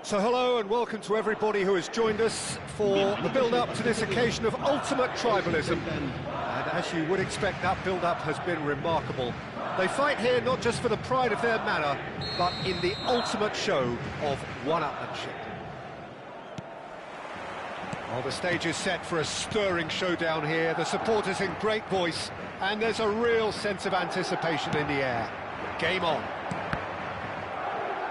So hello and welcome to everybody who has joined us for the build-up to this occasion of ultimate tribalism. And as you would expect, that build-up has been remarkable. They fight here not just for the pride of their manor, but in the ultimate show of one-upmanship. Well, the stage is set for a stirring showdown here. The supporters in great voice, and there's a real sense of anticipation in the air. Game on.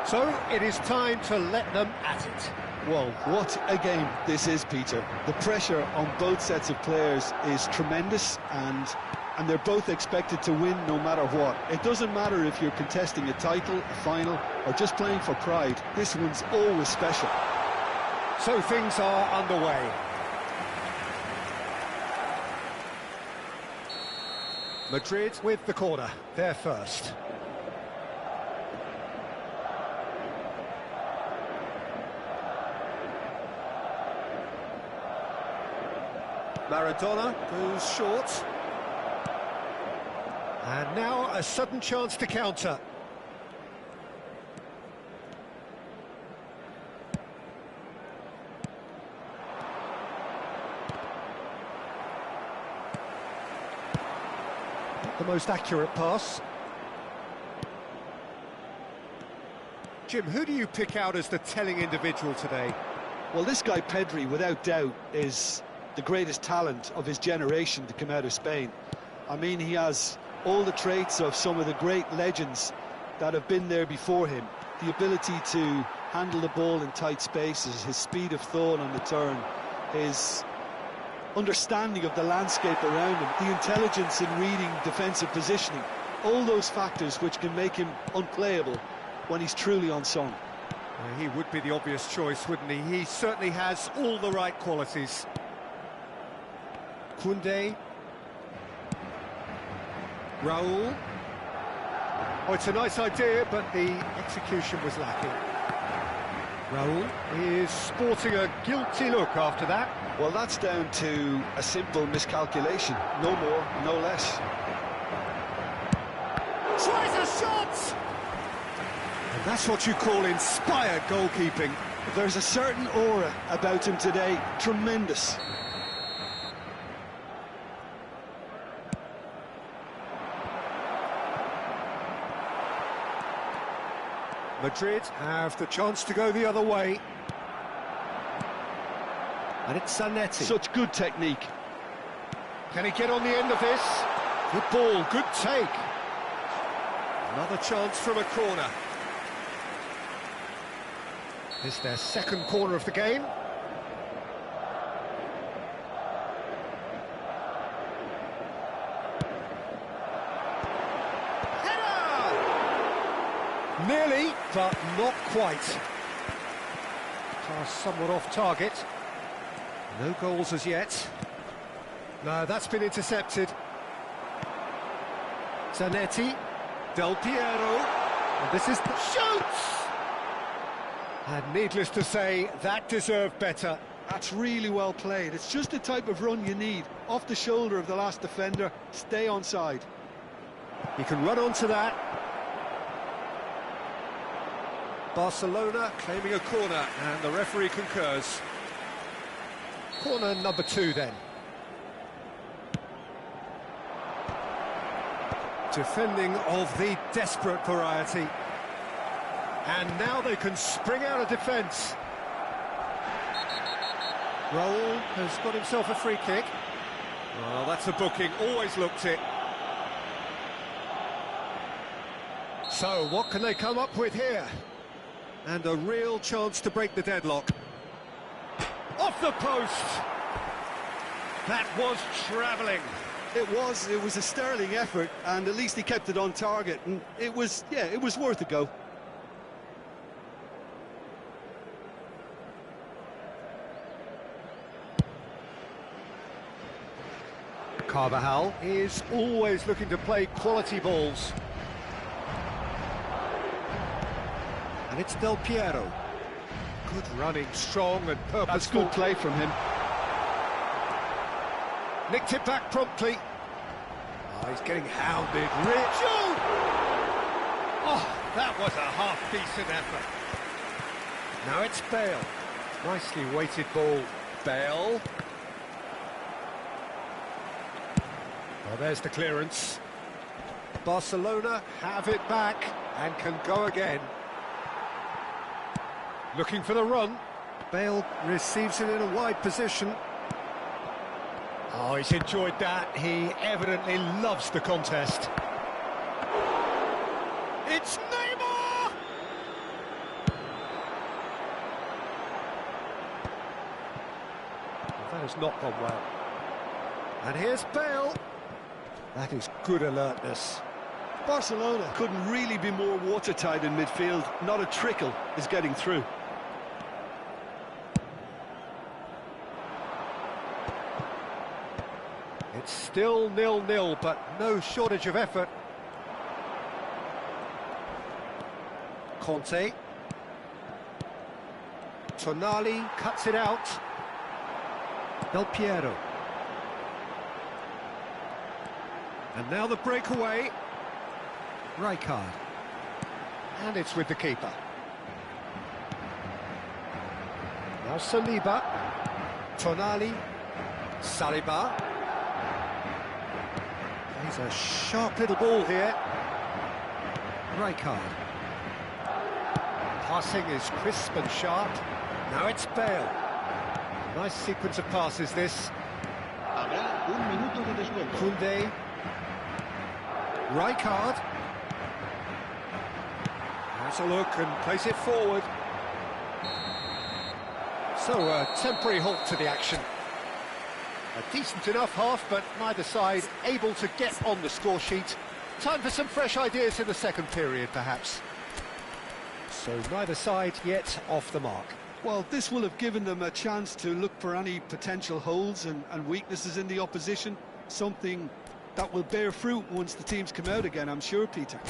So, it is time to let them at it. Well, what a game this is, Peter. The pressure on both sets of players is tremendous, and they're both expected to win no matter what. It doesn't matter if you're contesting a title, a final, or just playing for pride. This one's always special. So things are underway. Madrid with the corner, they're first. Maradona goes short. And now a sudden chance to counter. The most accurate pass. Jim, who do you pick out as the telling individual today? Well, this guy Pedri, without doubt, is the greatest talent of his generation to come out of Spain. I mean, he has all the traits of some of the great legends that have been there before him. The ability to handle the ball in tight spaces, his speed of thought on the turn, his understanding of the landscape around him, the intelligence in reading defensive positioning, all those factors which can make him unplayable when he's truly on song. He would be the obvious choice, wouldn't he? He certainly has all the right qualities. Koundé. Raul. Oh, it's a nice idea, but the execution was lacking. Raul is sporting a guilty look after that. Well, that's down to a simple miscalculation. No more, no less. Tries a shot! And that's what you call inspired goalkeeping. There's a certain aura about him today. Tremendous. Madrid have the chance to go the other way. And it's Zanetti. Such good technique. Can he get on the end of this? Good ball, good take. Another chance from a corner. It's their second corner of the game. Nearly, but not quite. Pass somewhat off target. No goals as yet. No, that's been intercepted. Zanetti. Del Piero. And this is the shoots! And needless to say, that deserved better. That's really well played. It's just the type of run you need. Off the shoulder of the last defender, stay onside. He can run onto that. Barcelona claiming a corner, and the referee concurs. Corner number 2 then. Defending of the desperate variety. And now they can spring out of defence. Raul has got himself a free kick. Well, that's a booking, always looked it. So, what can they come up with here? And a real chance to break the deadlock. Off the post! That was travelling. It was a sterling effort, and at least he kept it on target, and it was worth a go. Carvajal is always looking to play quality balls. And it's Del Piero. Good running, strong and purposeful. That's good play from him. Nicked it back promptly. Oh, he's getting hounded. Rich! Oh, that was a half-decent effort. Now it's Bale. Nicely weighted ball. Bale. Well, there's the clearance. Barcelona have it back and can go again. Looking for the run. Bale receives it in a wide position. Oh, he's enjoyed that. He evidently loves the contest. It's Neymar! Well, that has not gone well. And here's Bale. That is good alertness. Barcelona couldn't really be more watertight in midfield. Not a trickle is getting through. It's still 0-0, but no shortage of effort. Conte. Tonali cuts it out. Del Piero. And now the breakaway. Rijkaard. And it's with the keeper. Now Saliba. Tonali. Saliba. He's a sharp little ball here. Rijkaard. Passing is crisp and sharp. Now it's Bale. Nice sequence of passes, this. Habrá un minuto de descuento. Koundé. Rijkaard. Has a look and plays it forward. So a temporary halt to the action. A decent enough half, but neither side able to get on the score sheet. Time for some fresh ideas in the second period, perhaps. So neither side yet off the mark. Well, this will have given them a chance to look for any potential holes and weaknesses in the opposition. Something that will bear fruit once the teams come out again, I'm sure, Peter.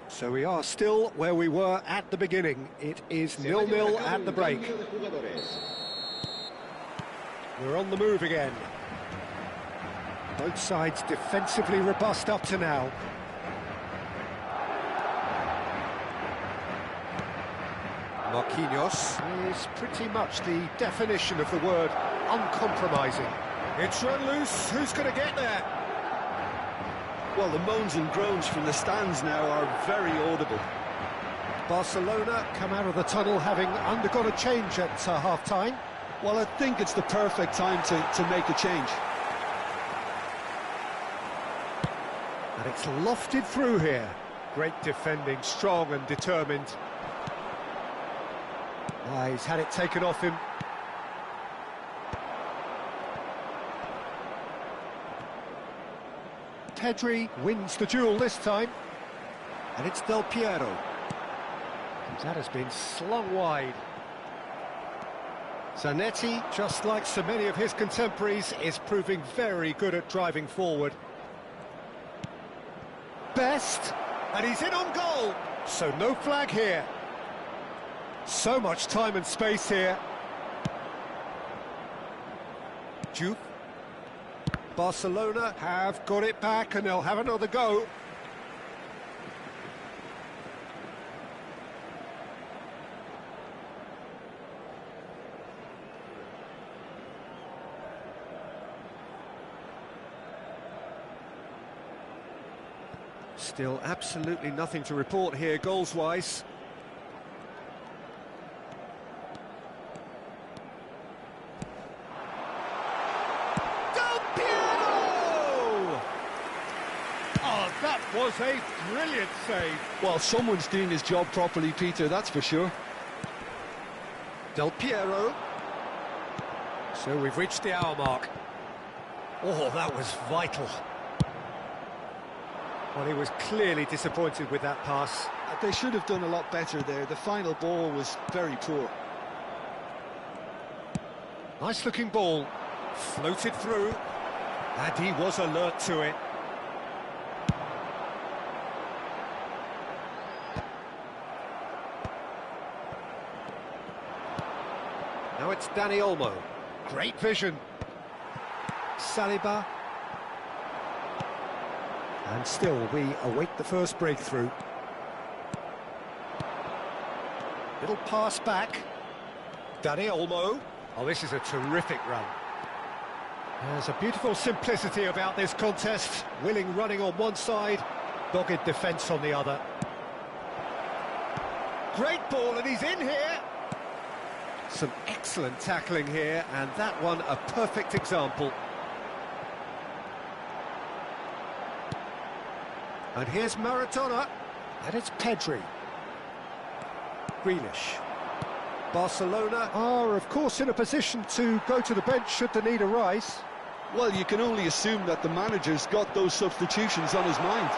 So we are still where we were at the beginning. It is 0-0 at the break. We're on the move again. Both sides defensively robust up to now. Marquinhos is pretty much the definition of the word uncompromising. It's run loose. Who's going to get there? Well, the moans and groans from the stands now are very audible. Barcelona come out of the tunnel having undergone a change at half-time. Well, I think it's the perfect time to make a change. And it's lofted through here. Great defending, strong and determined. He's had it taken off him. Pedri wins the duel this time. And it's Del Piero. That has been slung wide. Zanetti, just like so many of his contemporaries, is proving very good at driving forward. Best, and he's in on goal. So no flag here. So much time and space here. Juve. Barcelona have got it back and they'll have another go. Still absolutely nothing to report here goals-wise. Del Piero! Oh, that was a brilliant save. Well, someone's doing his job properly, Peter, that's for sure. Del Piero. So we've reached the hour mark. Oh, that was vital. Well, he was clearly disappointed with that pass. They should have done a lot better there. The final ball was very poor. Nice looking ball. Floated through. And he was alert to it. Now it's Dani Olmo. Great vision. Saliba. And still, we await the first breakthrough. Little pass back. Dani Olmo. Oh, this is a terrific run. There's a beautiful simplicity about this contest. Willing running on one side, dogged defence on the other. Great ball, and he's in here. Some excellent tackling here, and that one a perfect example. And here's Maradona, and it's Pedri. Grealish. Barcelona are, of course, in a position to go to the bench should the need arise. Well, you can only assume that the manager's got those substitutions on his mind.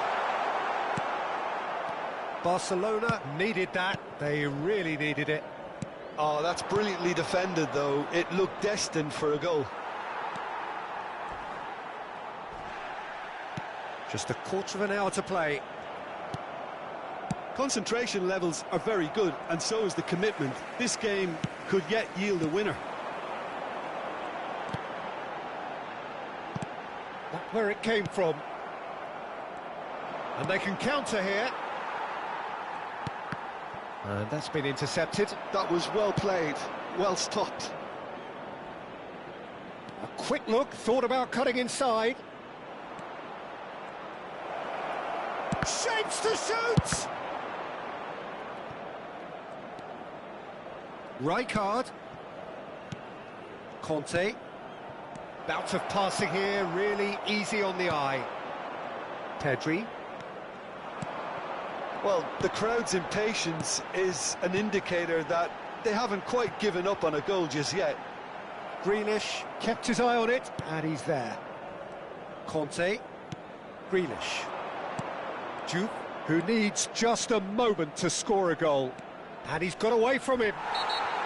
Barcelona needed that. They really needed it. Oh, that's brilliantly defended, though. It looked destined for a goal. Just a quarter of an hour to play. Concentration levels are very good, and so is the commitment. This game could yet yield a winner. That's where it came from. And they can counter here. And that's been intercepted. That was well played, well stopped. A quick look, thought about cutting inside. Shapes to shoot! Rijkaard. Conte. Bout of passing here, really easy on the eye. Pedri. Well, the crowd's impatience is an indicator that they haven't quite given up on a goal just yet. Grealish kept his eye on it, and he's there. Conte. Grealish. Juve, who needs just a moment to score a goal. And he's got away from him.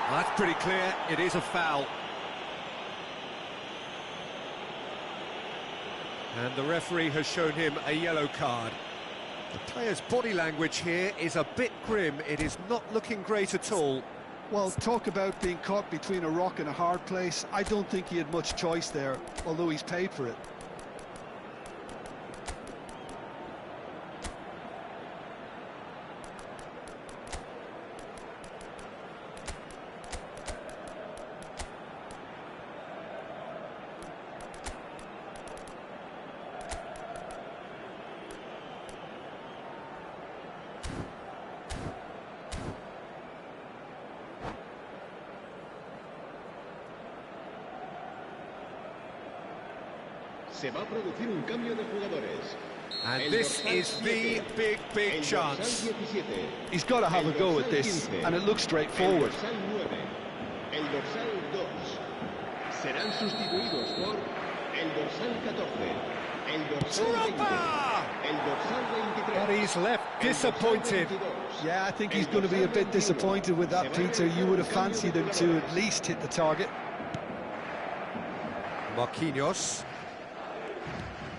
That's pretty clear, it is a foul. And the referee has shown him a yellow card. The player's body language here is a bit grim. It is not looking great at all. Well, talk about being caught between a rock and a hard place. I don't think he had much choice there, although he's paid for it. Se va a producir un cambio de jugadores. And this is the big chance. He's got to have a go at this, and it looks straightforward. El dorsal 2 serán sustituidos por el dorsal 14, el dorsal 20, el dorsal 23. But he's left disappointed. Yeah, I think he's going to be a bit disappointed with that, Peter. You would have fancied him to at least hit the target. Marquinhos.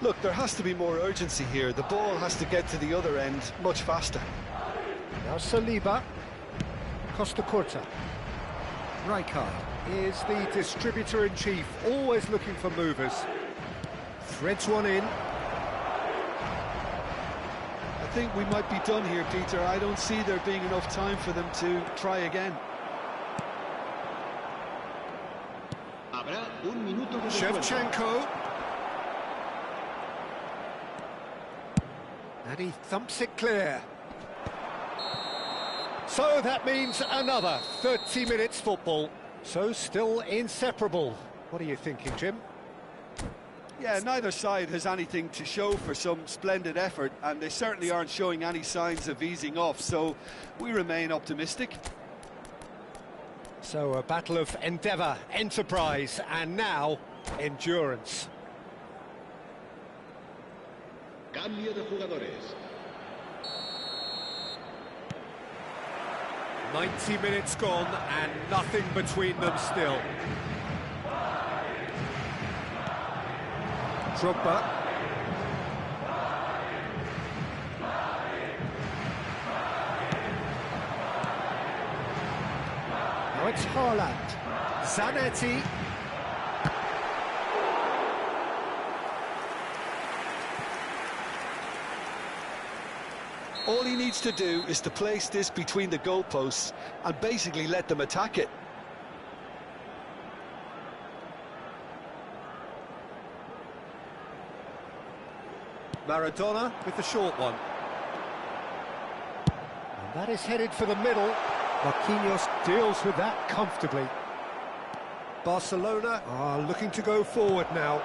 Look, there has to be more urgency here. The ball has to get to the other end much faster. Now Saliba. Costa Curta. Rijkaard is the distributor-in-chief, always looking for movers. Threads one in. I think we might be done here, Peter. I don't see there being enough time for them to try again. Habrá un minuto de descuento. Shevchenko. And he thumps it clear. So that means another 30 minutes football. So still inseparable. What are you thinking, Jim? Yeah, neither side has anything to show for some splendid effort, and they certainly aren't showing any signs of easing off, so we remain optimistic. So a battle of endeavour, enterprise, and now endurance. Cambio de jugadores. 90 minutes gone and nothing between them still. Drogba. Now it's Haaland. Zanetti. All he needs to do is to place this between the goalposts and basically let them attack it. Maradona with the short one. And that is headed for the middle. Marquinhos deals with that comfortably. Barcelona are looking to go forward now.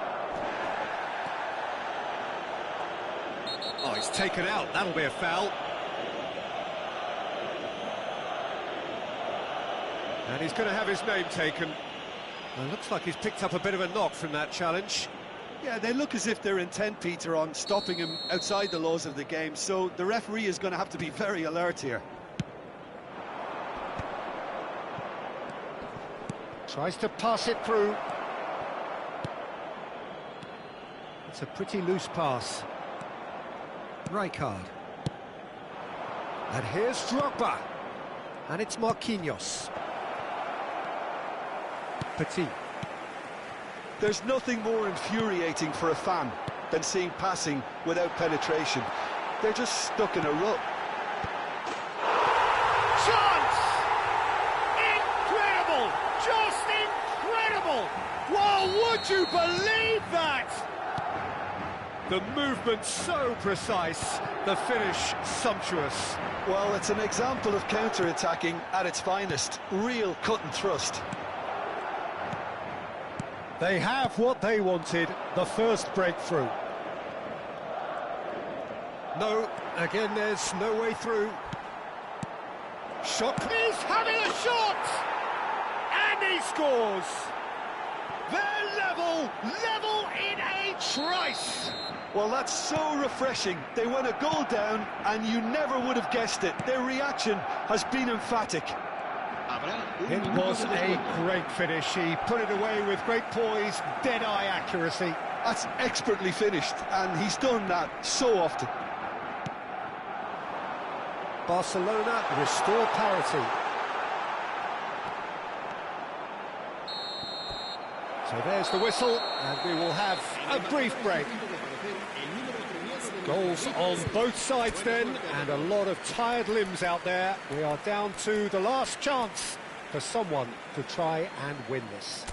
Oh, he's taken out. That'll be a foul. And he's going to have his name taken. It looks like he's picked up a bit of a knock from that challenge. Yeah, they look as if they're intent, Peter, on stopping him outside the laws of the game, so the referee is going to have to be very alert here. Tries to pass it through. It's a pretty loose pass. Rijkaard. And here's Drogba. And it's Marquinhos. Petit. There's nothing more infuriating for a fan than seeing passing without penetration. They're just stuck in a rut. Chance! Incredible! Just incredible! Well, would you believe that? The movement so precise, the finish sumptuous. Well, it's an example of counter-attacking at its finest. Real cut and thrust. They have what they wanted, the first breakthrough. No, again, there's no way through. Shot. He's having a shot! And he scores! They're level in a trice! Well, that's so refreshing. They went a goal down, and you never would have guessed it. Their reaction has been emphatic. It was a great finish. He put it away with great poise, dead-eye accuracy. That's expertly finished, and he's done that so often. Barcelona restore parity. So there's the whistle, and we will have a brief break. Goals on both sides then, and a lot of tired limbs out there. We are down to the last chance for someone to try and win this.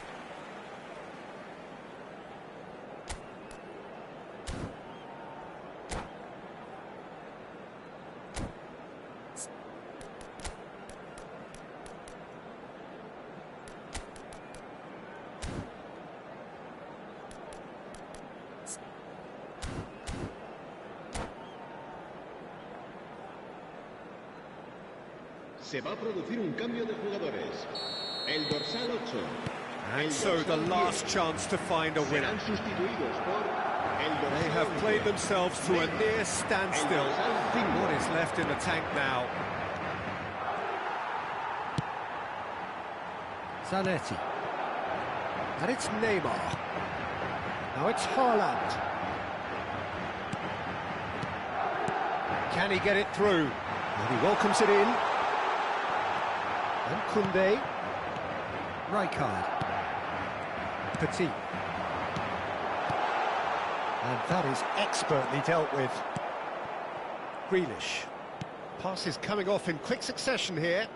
Se va a producir un cambio de jugadores. El dorsal 8. And so the last chance to find a winner. They have played themselves to a near standstill. What is left in the tank now? Zanetti. And it's Neymar. Now it's Haaland. Can he get it through? And he welcomes it in. And Koundé. Rijkaard. Petit. And that is expertly dealt with. Grealish. Passes coming off in quick succession here.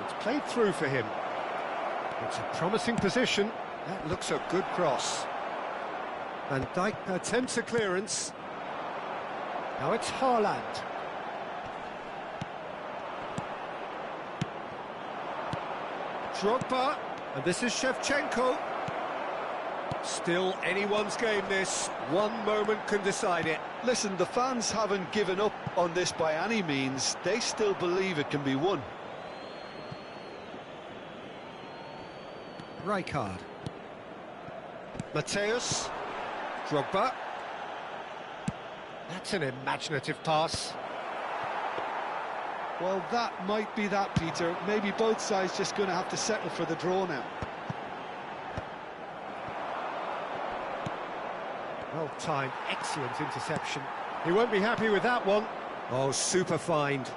It's played through for him. It's a promising position. That looks a good cross. Van Dijk attempts a clearance. Now it's Haaland. Drogba, and this is Shevchenko. Still anyone's game this, one moment can decide it. Listen, the fans haven't given up on this by any means. They still believe it can be won. Rijkaard. Mateus. Drogba. That's an imaginative pass. Well, that might be that, Peter. Maybe both sides just going to have to settle for the draw now. Well timed, excellent interception. He won't be happy with that one. Oh, super find.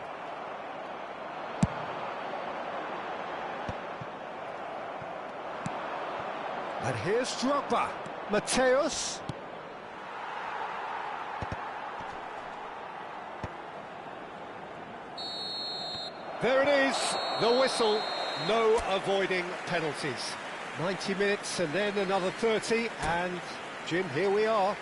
And here's Drogba. Mateus. There it is, the whistle. No avoiding penalties. 90 minutes and then another 30, and Jim, here we are.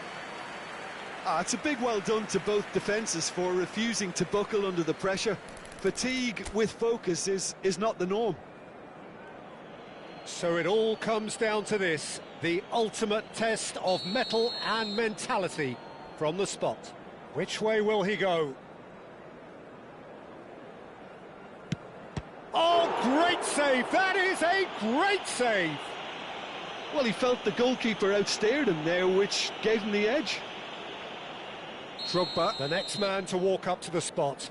It's a big well done to both defences for refusing to buckle under the pressure. Fatigue with focus is not the norm. So it all comes down to this, the ultimate test of mettle and mentality from the spot. Which way will he go? Oh, great save! That is a great save! Well, he felt the goalkeeper outstared him there, which gave him the edge. Drogba, the next man to walk up to the spot.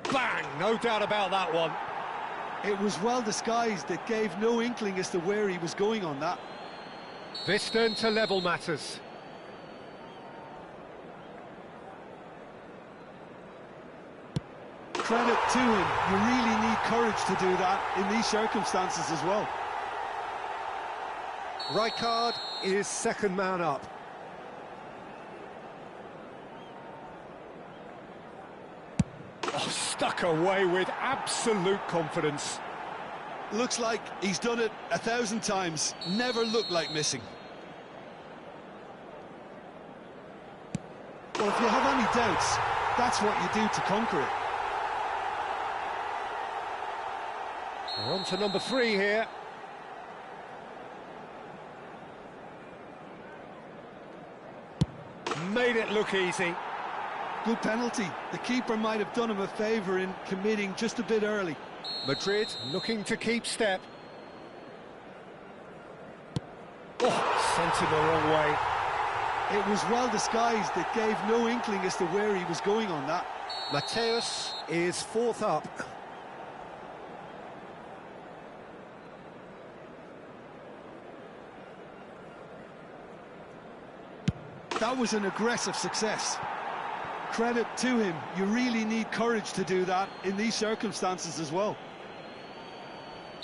Bang! No doubt about that one. It was well disguised. It gave no inkling as to where he was going on that. This then to level matters. Credit to him. You really need courage to do that in these circumstances as well. Rijkaard is second man up. Oh, stuck away with absolute confidence. Looks like he's done it 1,000 times. Never looked like missing. Well, if you have any doubts, that's what you do to conquer it. We're on to number 3 here. Made it look easy. Good penalty. The keeper might have done him a favour in committing just a bit early. Madrid looking to keep step. Oh, sent him the wrong way. It was well disguised. It gave no inkling as to where he was going on that. Mateus is fourth up. That was an aggressive success. Credit to him. You really need courage to do that in these circumstances as well.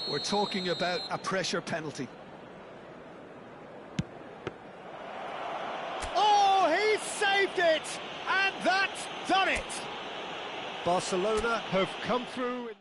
We're talking about a pressure penalty. Oh, he saved it! And that's done it! Barcelona have come through in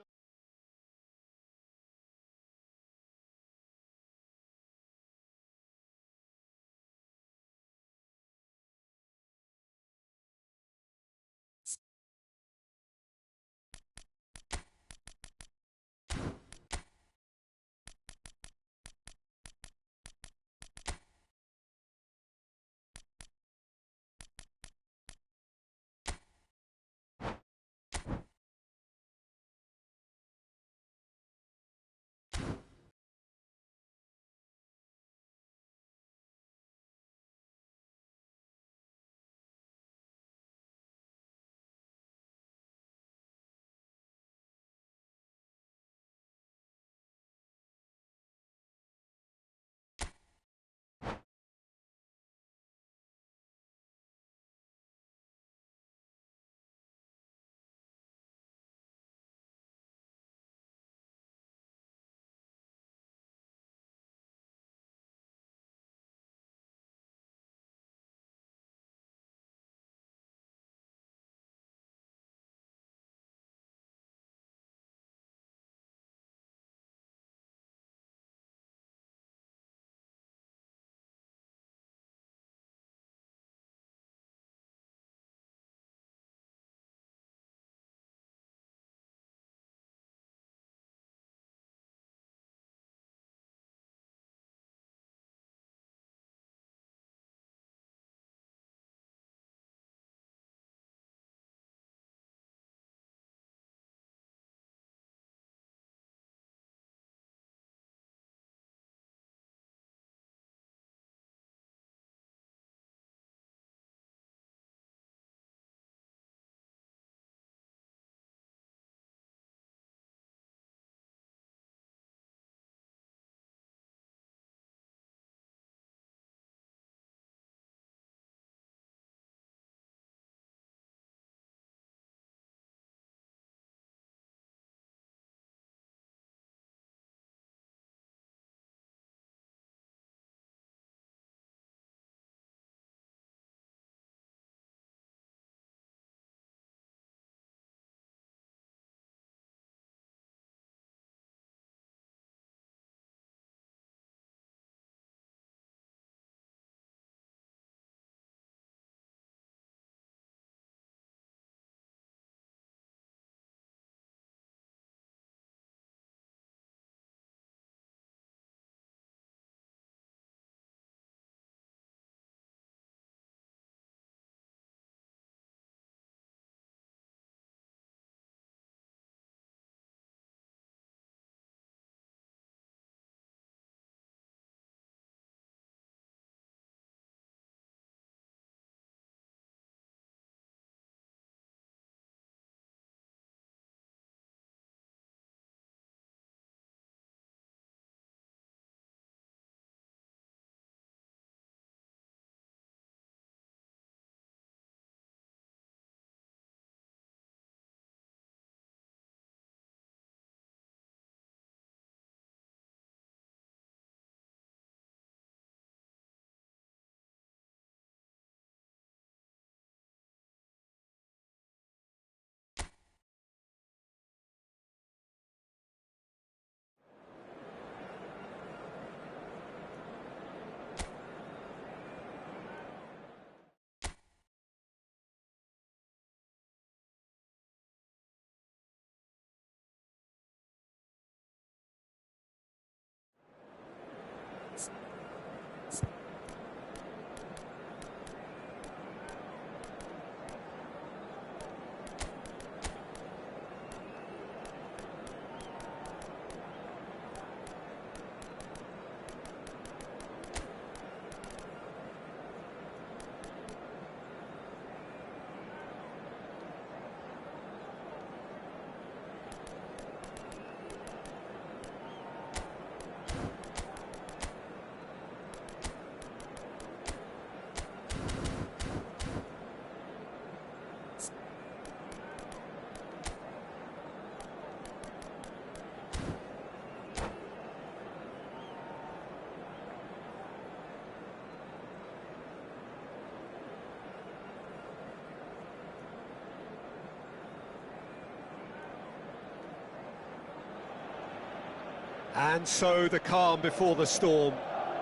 And so the calm before the storm.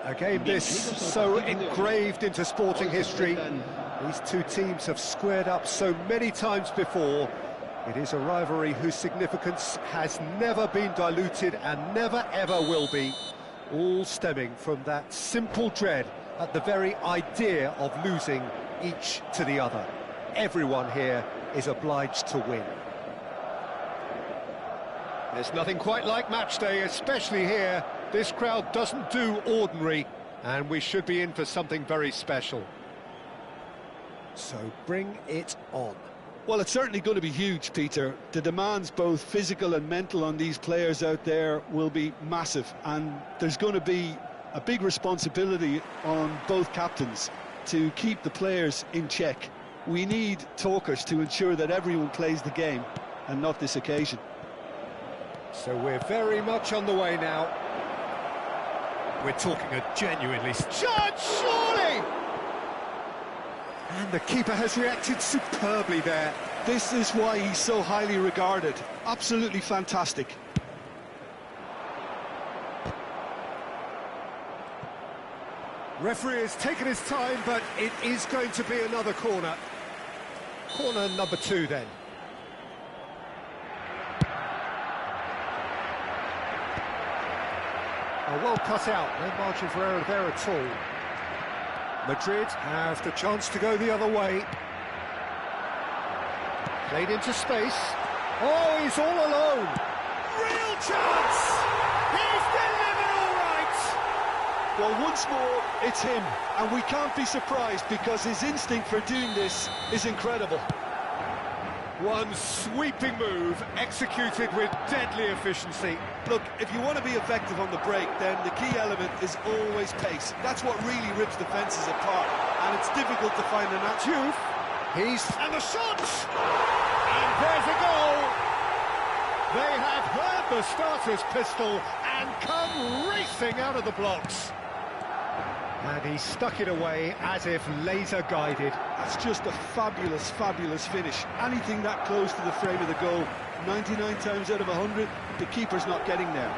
A game this so engraved into sporting history. These two teams have squared up so many times before. It is a rivalry whose significance has never been diluted and never ever will be. All stemming from that simple dread at the very idea of losing each to the other. Everyone here is obliged to win. There's nothing quite like match day, especially here. This crowd doesn't do ordinary, and we should be in for something very special. So bring it on. Well, it's certainly going to be huge, Peter. The demands, both physical and mental, on these players out there will be massive, and there's going to be a big responsibility on both captains to keep the players in check. We need talkers to ensure that everyone plays the game, and not this occasion. So we're very much on the way now. We're talking a genuinely... Judge, surely! And the keeper has reacted superbly there. This is why he's so highly regarded. Absolutely fantastic. Referee has taken his time, but it is going to be another corner. Corner number 2 then. Well cut out, no margin for error there at all. Madrid have the chance to go the other way. Played into space. Oh, he's all alone. Real chance! He's delivered all right! Well, once more, it's him, and we can't be surprised because his instinct for doing this is incredible. One sweeping move, executed with deadly efficiency. Look, if you want to be effective on the break, then the key element is always pace. That's what really rips defences apart, and it's difficult to find an answer. And the shot! And there's a goal! They have heard the starter's pistol and come racing out of the blocks. And he stuck it away as if laser-guided. That's just a fabulous, fabulous finish. Anything that close to the frame of the goal, 99 times out of 100, the keeper's not getting there.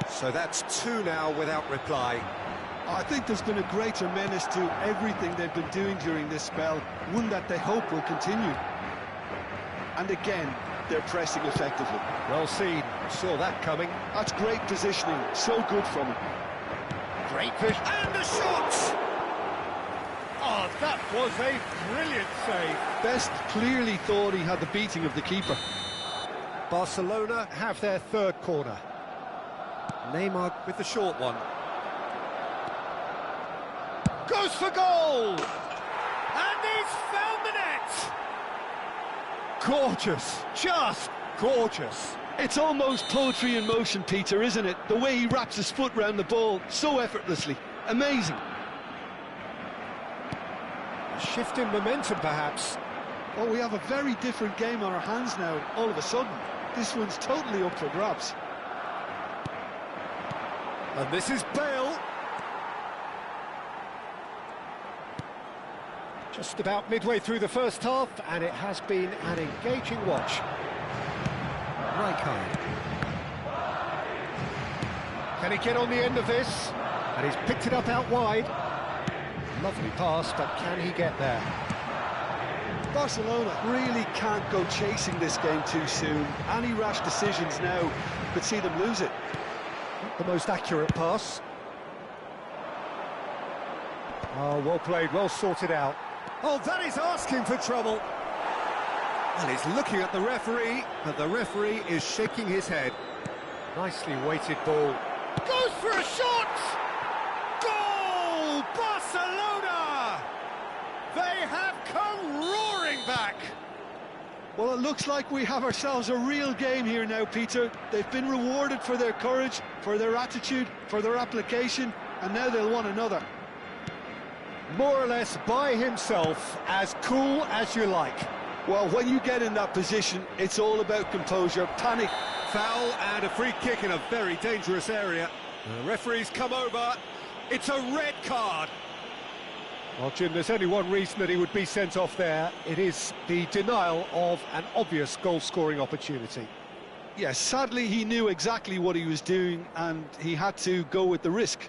So that's 2 now without reply. I think there's been a greater menace to everything they've been doing during this spell, one that they hope will continue. And again, they're pressing effectively. Well seen, saw that coming. That's great positioning, so good from him. Great vision, and the shot! Oh, that was a brilliant save. Best clearly thought he had the beating of the keeper. Barcelona have their 3rd corner. Neymar with the short one. Goes for goal! And he's found the net! Gorgeous, just gorgeous. It's almost poetry in motion, Peter, isn't it? The way he wraps his foot round the ball so effortlessly. Amazing. A shift in momentum, perhaps. Oh, we have a very different game on our hands now, all of a sudden. This one's totally up for grabs. And this is Bale. Just about midway through the first half, and it has been an engaging watch. Rijkaard. Can he get on the end of this? And he's picked it up out wide. Lovely pass, but can he get there? Barcelona really can't go chasing this game too soon. Any rash decisions now could see them lose it. Not the most accurate pass. Oh, well played, well sorted out. Oh, that is asking for trouble. And he's looking at the referee, but the referee is shaking his head. Nicely weighted ball. Goes for a shot! Goal! Barcelona! They have come roaring back. Well, it looks like we have ourselves a real game here now, Peter. They've been rewarded for their courage, for their attitude, for their application, and now they'll want another. More or less by himself, as cool as you like. Well, when you get in that position, it's all about composure, panic. Foul and a free kick in a very dangerous area. The referee's come over. It's a red card. Well, Jim, there's only one reason that he would be sent off there. It is the denial of an obvious goal-scoring opportunity. Yes, sadly he knew exactly what he was doing and he had to go with the risk.